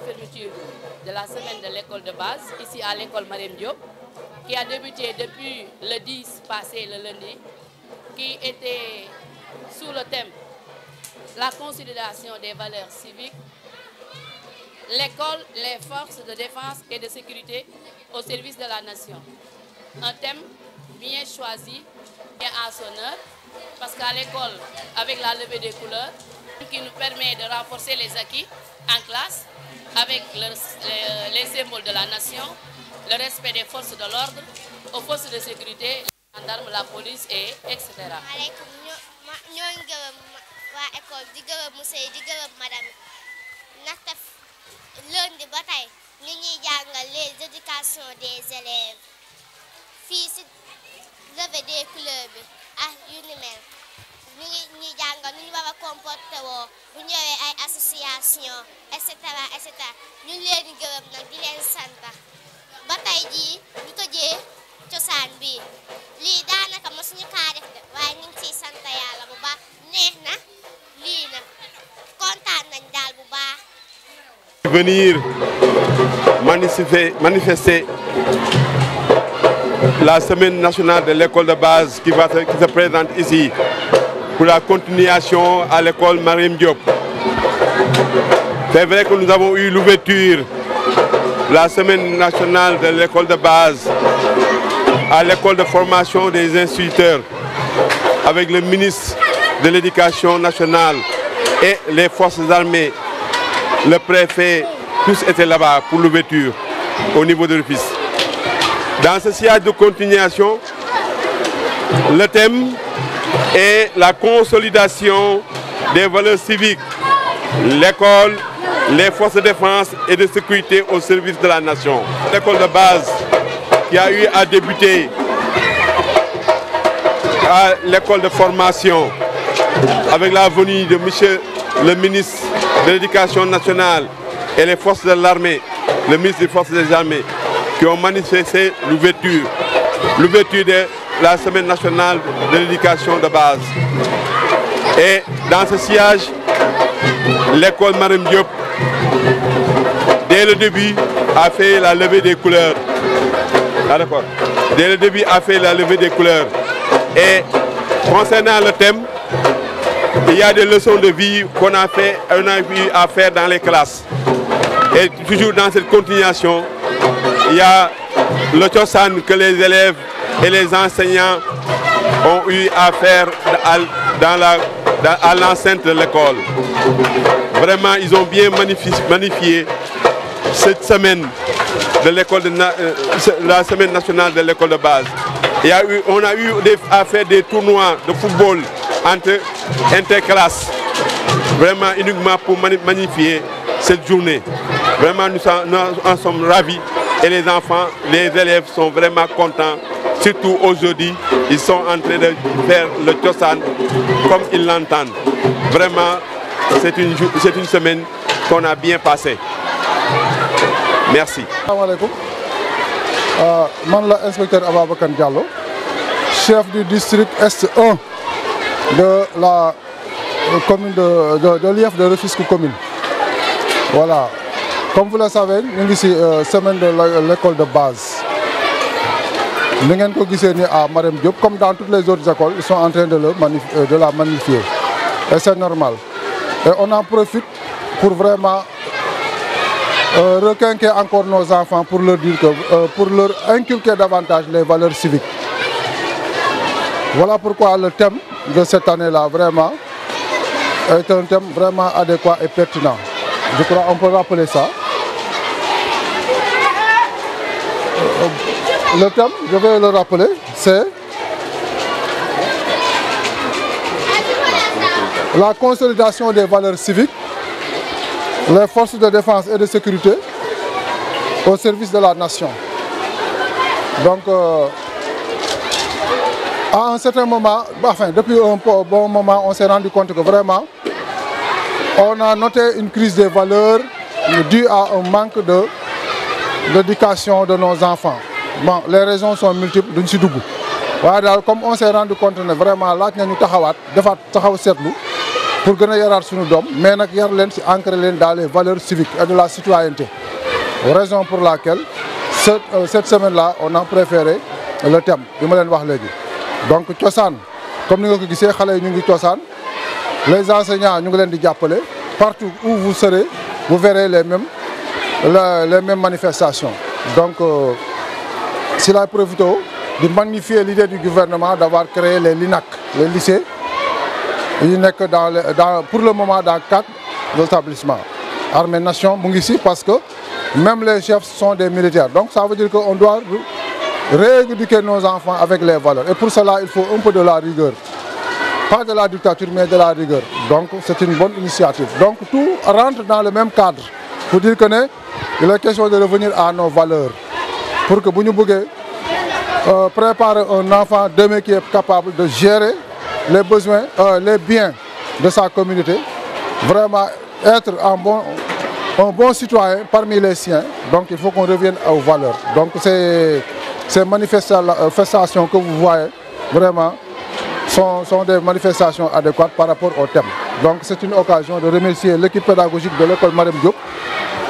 fermeture de la semaine de l'école de base, ici à l'école Mariam Diop, qui a débuté depuis le 10 passé, le lundi, qui était sous le thème la consolidation des valeurs civiques, l'école, les forces de défense et de sécurité au service de la nation. Un thème bien choisi et en son honneur, parce qu'à l'école, avec la levée des couleurs, qui nous permet de renforcer les acquis en classe, avec les symboles de la nation, le respect des forces de l'ordre, aux forces de sécurité, les gendarmes, la police, etc. waa école di gërëm monsieur di gërëm madame ndaxte lundi ba tey ni ñuy jàngal les éducations des élèves fii si levée des couleurs bi ak yu ni mel ñu ngi ñuy jàngal nu ñu war a comporté woo bu ñëwee ay association et cetera ñu leen di gërëm nag di leen sant ba tey jii ñu tëjee cosaan bi lii daanaka mosuñu kaa def de waaye ñu ngi ciy sant yàlla bu baax neex na. Venir manifester la semaine nationale de l'école de base qui se présente ici pour la continuation à l'école Mariam Diop. C'est vrai que nous avons eu l'ouverture de la semaine nationale de l'école de base à l'école de formation des instituteurs avec le ministre de l'Éducation nationale et les forces armées, le préfet, tous étaient là-bas pour l'ouverture au niveau de l'office. Dans ce siège de continuation, le thème est la consolidation des valeurs civiques, l'école, les forces de défense et de sécurité au service de la nation. L'école de base qui a eu à débuter à l'école de formation avec la venue de monsieur le ministre de l'Éducation nationale et les forces de l'armée, le ministre des forces des armées, qui ont manifesté l'ouverture de la semaine nationale de l'éducation de base. Et dans ce siège, l'école Mariam Diop, dès le début, a fait la levée des couleurs. Ah, d'accord. Dès le début, a fait la levée des couleurs. Et concernant le thème, il y a des leçons de vie qu'on a eu à faire dans les classes. Et toujours dans cette continuation, il y a le Tchosan que les élèves et les enseignants ont eu à faire à l'enceinte de l'école. Vraiment, ils ont bien magnifié cette semaine de l'école la semaine nationale de l'école de base. On a eu à faire des tournois de football interclasses, vraiment uniquement pour magnifier cette journée. Vraiment, nous en sommes ravis et les enfants, les élèves sont vraiment contents. Surtout aujourd'hui, ils sont en train de faire le Tchosan comme ils l'entendent. Vraiment, c'est une semaine qu'on a bien passée. Merci. Assalamu alaikum. Je suis l'inspecteur Ababakan Diallo, chef du district Est 1 de la commune de l'IF de Rufisque commune. Voilà. Comme vous le savez, nous sommes ici semaine de l'école de base. Nous sommes ici à Mariam Diop, comme dans toutes les autres écoles, ils sont en train de la magnifier. Et c'est normal. Et on en profite pour vraiment requinquer encore nos enfants pour leur dire que, pour leur inculquer davantage les valeurs civiques. Voilà pourquoi le thème de cette année-là vraiment est un thème vraiment adéquat et pertinent. Je crois qu'on peut rappeler ça. Le thème, je vais le rappeler, c'est la consolidation des valeurs civiques, les forces de défense et de sécurité au service de la nation. Donc, à un certain moment, enfin, depuis un bon moment, on s'est rendu compte que vraiment, on a noté une crise des valeurs due à un manque d'éducation de nos enfants. Bon, les raisons sont multiples, comme on s'est rendu compte que vraiment, là, nous avons pour gën a yaraat suñu doom mais nag yar leen si ancrer leen dans les valeurs civiques et de la citoyenneté. Raison pour laquelle cette semaine-là on a préféré le thème bi ma leen wax léegi. Donc cosaan comme ni nga ko gisee xale yi ñu ngi cosaan les enseignants ñu ngi leen di jàppale partout où vous serez vous verrez les mêmes manifestations. Donc si la profité de magnifier l'idée du gouvernement d'avoir créé les LINAC, les lycées, il n'est que pour le moment dans 4 établissements. Armée Nation, ici parce que même les chefs sont des militaires. Donc ça veut dire qu'on doit rééduquer nos enfants avec les valeurs. Et pour cela, il faut un peu de la rigueur. Pas de la dictature, mais de la rigueur. Donc c'est une bonne initiative. Donc tout rentre dans le même cadre. Pour dire que il est question de revenir à nos valeurs. Pour que vous nous préparer un enfant demain qui est capable de gérer les besoins, les biens de sa communauté. Vraiment être un bon citoyen parmi les siens. Donc il faut qu'on revienne aux valeurs. Donc ces manifestations que vous voyez, vraiment, sont des manifestations adéquates par rapport au thème. Donc c'est une occasion de remercier l'équipe pédagogique de l'école Marème Diop,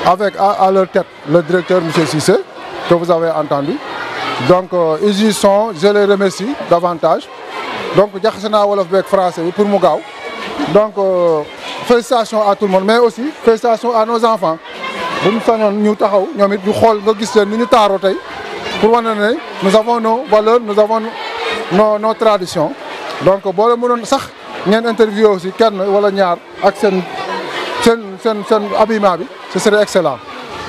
avec à leur tête le directeur M. Cissé, que vous avez entendu. Donc ils y sont, je les remercie davantage. Donc jaxasana wolof beeg français pour mu gaaw. Donc félicitations à tout le monde, mais aussi félicitations à nos enfants. Bu ñu sañoon ñu taxaw ñoom it ñu xool nga gis leen ni ñu taaroo tey pour wane ne nous avons nos valeurs, nous avons nos traditions. Donc boo leen mënoon sax ngeen interview aussi kenn wala ñaar ak seen habillement bi, ce serait excellent.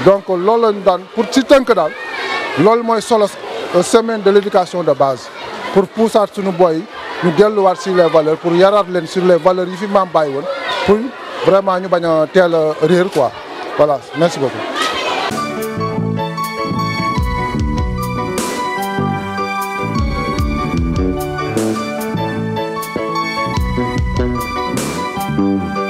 Donc loolu lañu daan pour ci tënk daal loolu mooy solo semaine de l'éducation de base pour poussaat suñu boy ñu delluwaat sur les valeurs pour yaraat leen sur les valeurs yi fi maam bàyyi woon pour vraiment ñu bañ a teel a réer quoi. Voilà, merci beaucoup. Thank you.